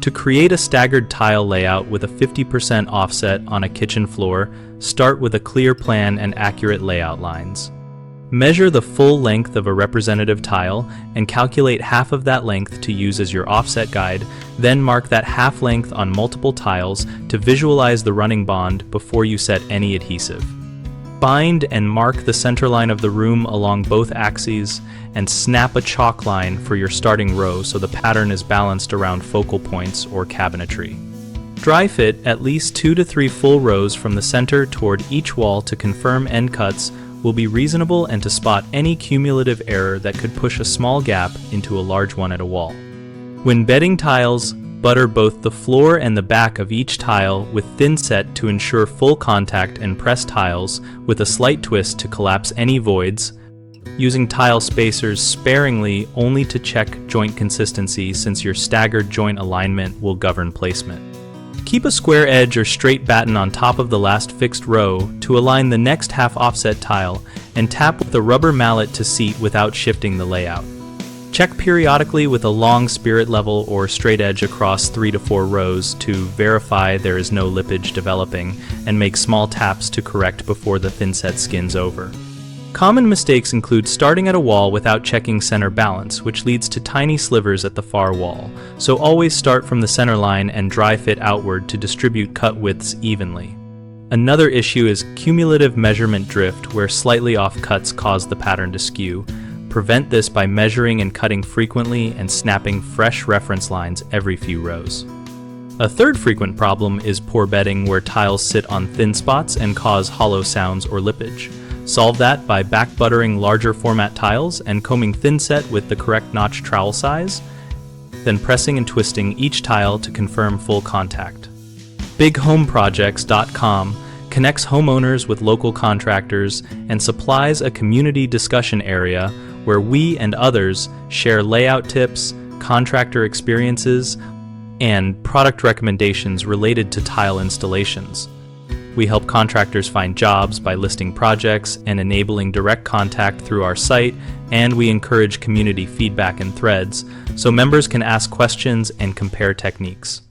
To create a staggered tile layout with a 50% offset on a kitchen floor, start with a clear plan and accurate layout lines. Measure the full length of a representative tile and calculate half of that length to use as your offset guide, then mark that half length on multiple tiles to visualize the running bond before you set any adhesive. Bind and mark the center line of the room along both axes and snap a chalk line for your starting row so the pattern is balanced around focal points or cabinetry. Dry fit at least 2 to 3 full rows from the center toward each wall to confirm end cuts will be reasonable and to spot any cumulative error that could push a small gap into a large one at a wall. When bedding tiles, butter both the floor and the back of each tile with thinset to ensure full contact and press tiles with a slight twist to collapse any voids, using tile spacers sparingly only to check joint consistency since your staggered joint alignment will govern placement. Keep a square edge or straight batten on top of the last fixed row to align the next half offset tile and tap with a rubber mallet to seat without shifting the layout. Check periodically with a long spirit level or straight edge across 3 to 4 rows to verify there is no lippage developing and make small taps to correct before the thinset skins over. Common mistakes include starting at a wall without checking center balance, which leads to tiny slivers at the far wall, so always start from the center line and dry fit outward to distribute cut widths evenly. Another issue is cumulative measurement drift, where slightly off cuts cause the pattern to skew. Prevent this by measuring and cutting frequently and snapping fresh reference lines every few rows. A third frequent problem is poor bedding, where tiles sit on thin spots and cause hollow sounds or lippage. Solve that by back buttering larger format tiles and combing thinset with the correct notch trowel size, then pressing and twisting each tile to confirm full contact. BigHomeProjects.com connects homeowners with local contractors and supplies a community discussion area where we and others share layout tips, contractor experiences, and product recommendations related to tile installations. We help contractors find jobs by listing projects and enabling direct contact through our site, and we encourage community feedback in threads so members can ask questions and compare techniques.